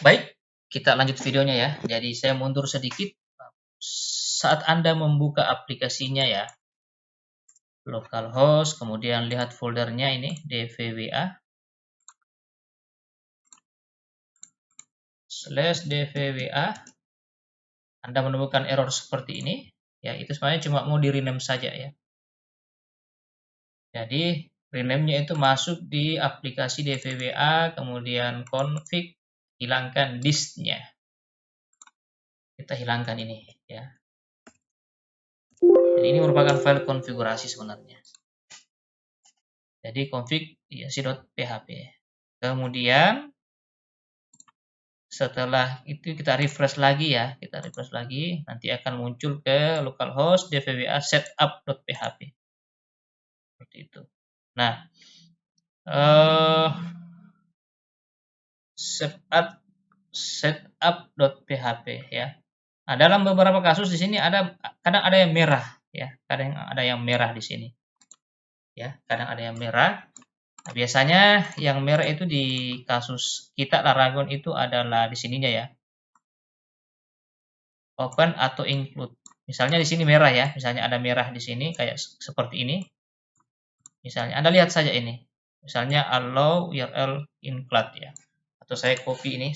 Baik, kita lanjut videonya ya. Jadi saya mundur sedikit. Saat Anda membuka aplikasinya ya, localhost, kemudian lihat foldernya ini, dvwa/dvwa, Anda menemukan error seperti ini, ya itu sebenarnya cuma mau di rename saja ya. Jadi rename-nya itu masuk di aplikasi dvwa, kemudian config, hilangkan disk-nya. Kita hilangkan ini ya. Jadi ini merupakan file konfigurasi sebenarnya. Jadi config isi.php. Kemudian setelah itu kita refresh lagi ya, nanti akan muncul ke localhost dvwa setup.php. Seperti itu. Nah, setup.php ya. Nah, dalam beberapa kasus di sini kadang ada yang merah ya, kadang ada yang merah di sini. Ya, kadang ada yang merah. Nah, biasanya yang merah itu di kasus kita Laragon itu adalah di sininya ya. Open atau include. Misalnya di sini merah ya, misalnya ada merah di sini kayak seperti ini. Misalnya Anda lihat saja ini. Misalnya allow URL include ya. Atau saya copy ini,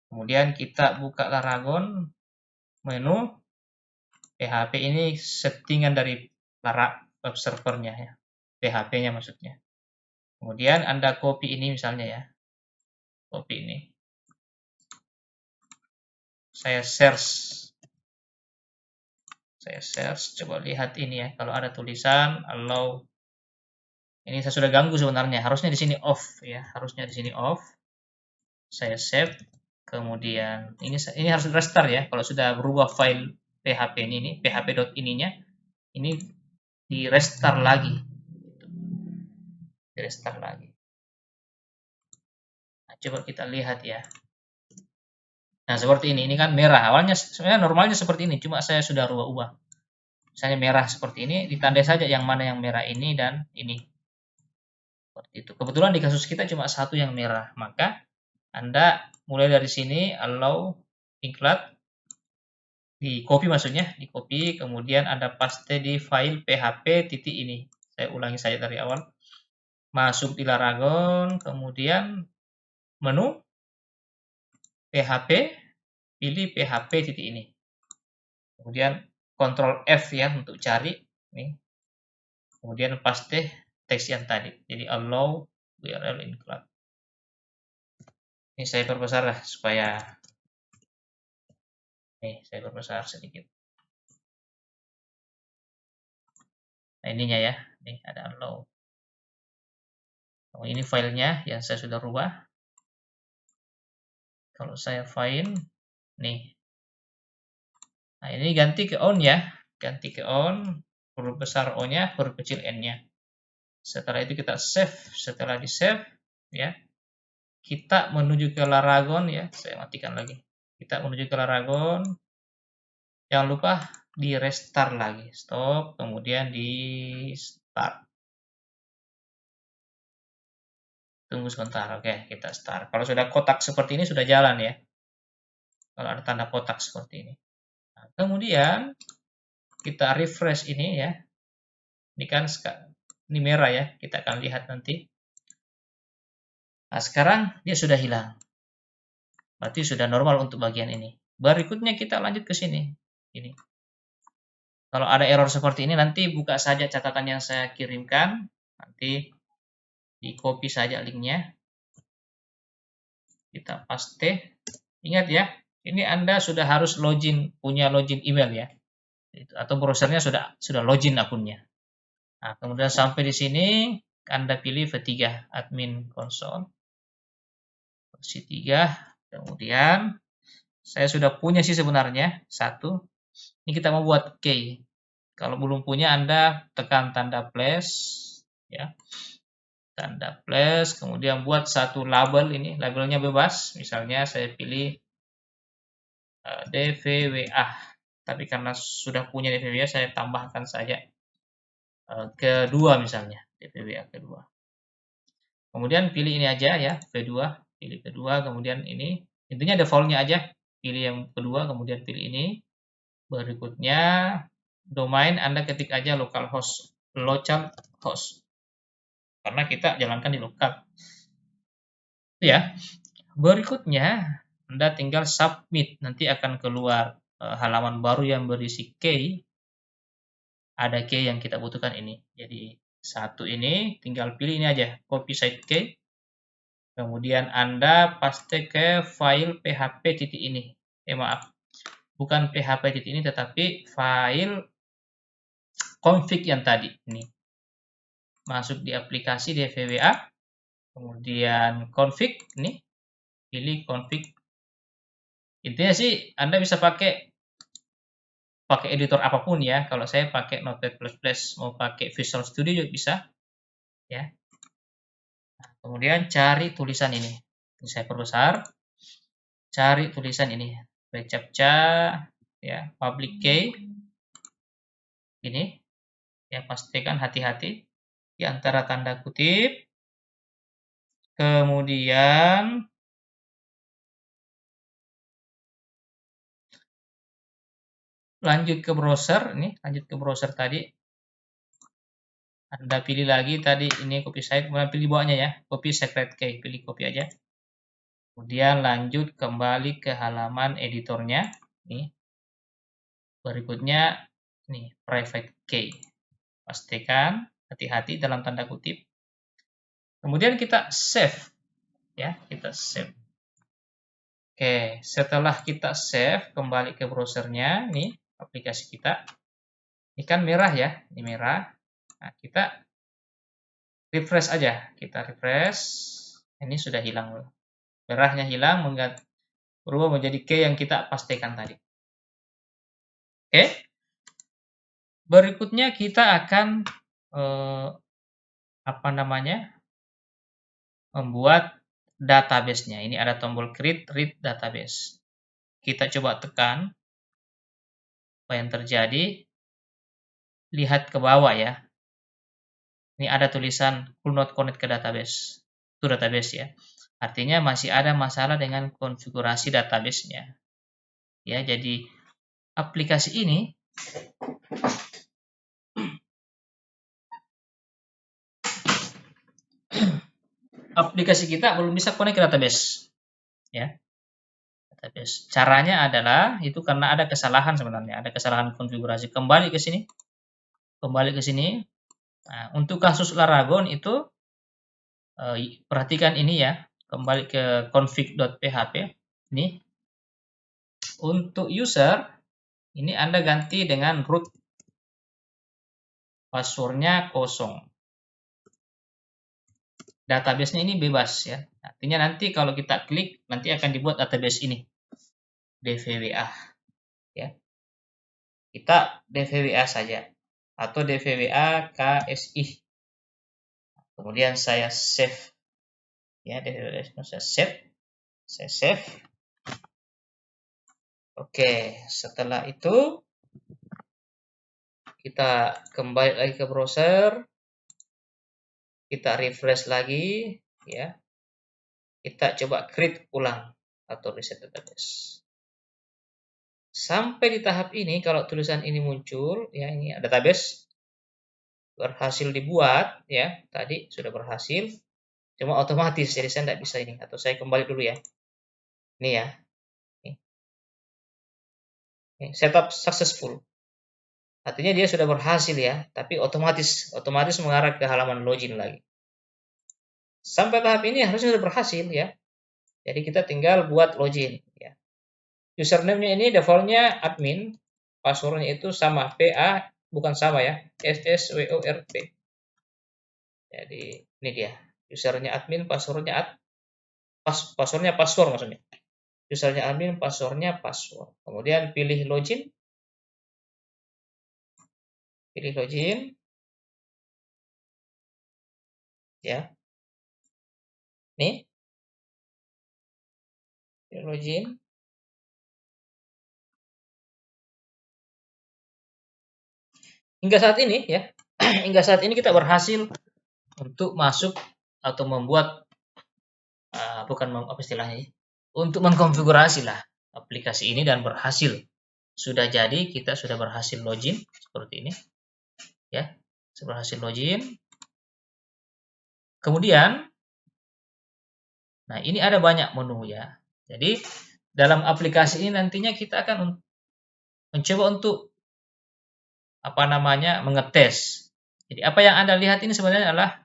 Kemudian kita buka Laragon menu PHP ini settingan dari web servernya ya. PHP-nya maksudnya. Kemudian Anda copy ini misalnya ya. Copy ini. Saya search, coba lihat ini ya, kalau ada tulisan allow, ini saya sudah ganggu sebenarnya, harusnya di sini off ya, saya save, kemudian ini harus restart ya, kalau sudah berubah file php ini php.ininya, ini di restart lagi, Nah, coba kita lihat ya. Nah, seperti ini kan merah. Awalnya sebenarnya normalnya seperti ini, cuma saya sudah rubah-ubah. Misalnya merah seperti ini, ditandai saja yang mana yang merah ini dan ini. Seperti itu. Kebetulan di kasus kita cuma satu yang merah, maka Anda mulai dari sini allow include, di copy maksudnya, di copy, kemudian Anda paste di file php titik ini. Saya ulangi saja dari awal. Masuk di Laragon, kemudian menu php, pilih php titik ini. Kemudian Ctrl F ya untuk cari nih. Kemudian paste teks yang tadi. Jadi allow URL include. Ini saya perbesar lah supaya saya perbesar sedikit. Nah, ininya ya. Nih ada allow. Oh, ini filenya yang saya sudah rubah. Kalau saya find nih. Nah, ini ganti ke on ya. Ganti ke on, huruf besar O-nya, huruf kecil N-nya. Setelah itu kita save. Setelah di-save ya, kita menuju ke Laragon ya. Saya matikan lagi. Kita menuju ke Laragon. Jangan lupa di restart lagi. Stop, kemudian di start. Tunggu sebentar. Oke, kita start. Kalau sudah kotak seperti ini sudah jalan ya. Kalau ada tanda kotak seperti ini. Nah, kemudian kita refresh ini ya. Ini kan ini merah ya. Kita akan lihat nanti. Nah, sekarang dia sudah hilang. Berarti sudah normal untuk bagian ini. Berikutnya kita lanjut ke sini. Ini. Kalau ada error seperti ini nanti buka saja catatan yang saya kirimkan. Nanti di copy saja linknya. Kita paste. Ingat ya, ini Anda sudah harus punya login email ya. Atau browsernya sudah login akunnya. Nah, kemudian sampai di sini Anda pilih V3 admin console versi 3. Kemudian saya sudah punya sih sebenarnya satu. Ini kita mau buat key. Kalau belum punya Anda tekan tanda plus ya. Tanda plus, kemudian buat satu label ini, labelnya bebas. Misalnya saya pilih dvwa. Tapi karena sudah punya dvwa saya tambahkan saja kedua misalnya, dvwa kedua. Kemudian pilih ini aja ya, V2. pilih kedua, kemudian ini. Intinya defaultnya aja, pilih yang kedua, kemudian pilih ini. Berikutnya, domain Anda ketik aja localhost, karena kita jalankan di lokal. Ya, berikutnya Anda tinggal submit, nanti akan keluar halaman baru yang berisi key. Ada key yang kita butuhkan ini. Jadi satu ini tinggal pilih ini aja, copy site key. Kemudian Anda paste ke file php titik ini. Maaf, bukan php titik ini, tetapi file config yang tadi ini. Masuk di aplikasi DVWA, kemudian config ini, pilih config. Intinya sih Anda bisa pakai editor apapun ya. Kalau saya pakai Notepad++, mau pakai Visual Studio juga bisa ya. Nah, kemudian cari tulisan ini. Ini saya perbesar. Cari tulisan ini. Receptcha ya, public key. Ini ya, pastikan hati-hati di antara tanda kutip. Kemudian lanjut ke browser, ini lanjut ke browser tadi. Anda pilih lagi tadi ini copy site, kemudian pilih bawahnya ya, copy secret key, pilih copy aja. Kemudian lanjut kembali ke halaman editornya. Nih. Berikutnya nih private key. Pastikan hati-hati dalam tanda kutip. Kemudian kita save ya, kita save. Oke, setelah kita save, kembali ke browsernya, nih aplikasi kita. Ini kan merah ya, ini merah. Nah, kita refresh aja, kita refresh. Ini sudah hilang, merahnya hilang, berubah menjadi key yang kita pastikan tadi. Oke, berikutnya kita akan membuat database-nya. Ini ada tombol create read database. Kita coba tekan. Apa yang terjadi? Lihat ke bawah ya. Ini ada tulisan could not connect ke database. Itu database ya. Artinya masih ada masalah dengan konfigurasi database-nya. Ya, jadi aplikasi ini kita belum bisa connect ke database. Ya. Database. Caranya adalah itu karena ada kesalahan sebenarnya, ada kesalahan konfigurasi. Kembali ke sini. Nah, untuk kasus Laragon itu perhatikan ini ya, kembali ke config.php. Ini untuk user ini Anda ganti dengan root, passwordnya kosong. Database-nya ini bebas ya. Artinya nanti kalau kita klik nanti akan dibuat database ini DVWA ya. Kita DVWA saja atau DVWA KSI. Kemudian saya save ya, DVWA saya save. Oke, setelah itu kita kembali lagi ke browser, kita refresh lagi ya, kita coba create ulang atau reset database. Sampai di tahap ini kalau tulisan ini muncul ya, ini database berhasil dibuat ya, tadi sudah berhasil, cuma otomatis jadi saya tidak bisa ini, atau saya kembali dulu ya, ini ya, ini setup successful, artinya dia sudah berhasil ya, tapi otomatis mengarah ke halaman login lagi. Sampai tahap ini harusnya sudah berhasil ya. Jadi kita tinggal buat login ya. Username-nya ini defaultnya admin, passwordnya itu sama PA, bukan sama ya, SSWORP. Jadi ini dia, usernya admin, passwordnya password maksudnya. Usernya admin, passwordnya password. Kemudian pilih login. Ya. Nih. Pilih login. Hingga saat ini ya. Hingga saat ini kita berhasil untuk masuk atau membuat bukan apa istilahnya ya, untuk mengkonfigurasi lah aplikasi ini dan berhasil. Sudah jadi, kita sudah berhasil login seperti ini ya, berhasil login. Kemudian, nah ini ada banyak menu ya. Jadi dalam aplikasi ini nantinya kita akan mencoba untuk apa namanya mengetes. Jadi apa yang Anda lihat ini sebenarnya adalah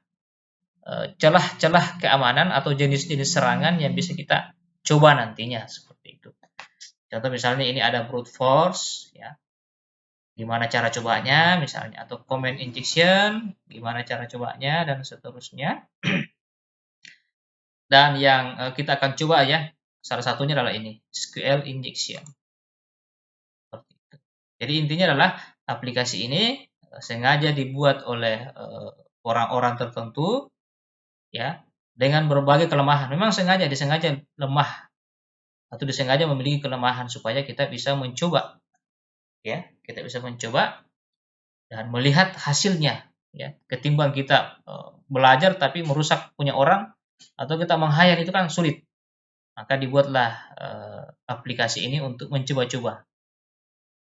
celah-celah keamanan atau jenis-jenis serangan yang bisa kita coba nantinya seperti itu. Contoh misalnya ini ada brute force ya. Gimana cara cobanya misalnya, atau command injection, gimana cara cobanya dan seterusnya. Dan yang kita akan coba ya, salah satunya adalah ini, SQL injection. Seperti itu. Jadi intinya adalah aplikasi ini sengaja dibuat oleh orang-orang tertentu ya, dengan berbagai kelemahan. Memang disengaja lemah atau disengaja memiliki kelemahan supaya kita bisa mencoba ya, kita bisa mencoba dan melihat hasilnya ya, ketimbang kita belajar tapi merusak punya orang atau kita meng-hire itu kan sulit. Maka dibuatlah aplikasi ini untuk mencoba-coba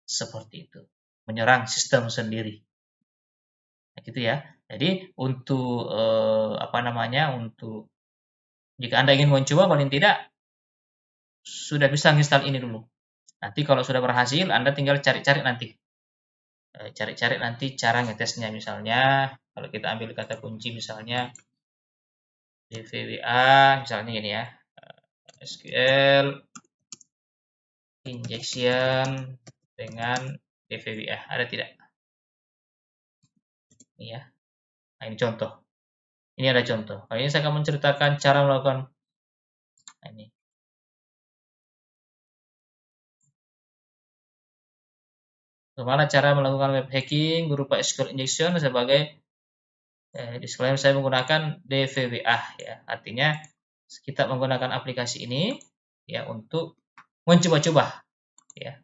seperti itu, menyerang sistem sendiri. Nah, gitu ya. Jadi untuk apa namanya, untuk jika Anda ingin mencoba paling tidak sudah bisa install ini dulu. Nanti kalau sudah berhasil, Anda tinggal cari-cari nanti. Cari-cari nanti cara ngetesnya. Misalnya, kalau kita ambil kata kunci misalnya DVWA, misalnya gini ya, SQL injection dengan DVWA. Ada tidak? Ini ya. Nah, ini contoh. Ini ada contoh. Kali ini saya akan menceritakan cara melakukan ini. Bagaimana cara melakukan web hacking berupa SQL injection sebagai disclaimer, saya menggunakan DVWA ya. Artinya kita menggunakan aplikasi ini ya untuk mencoba-coba ya.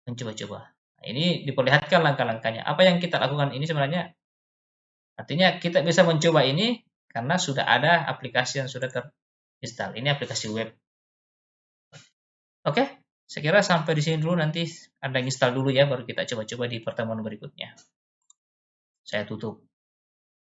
Mencoba-coba. Nah, ini diperlihatkan langkah-langkahnya. Apa yang kita lakukan ini sebenarnya artinya kita bisa mencoba ini karena sudah ada aplikasi yang sudah terinstall. Ini aplikasi web. Oke, saya kira sampai di sini dulu, nanti Anda install dulu ya, baru kita coba-coba di pertemuan berikutnya. Saya tutup.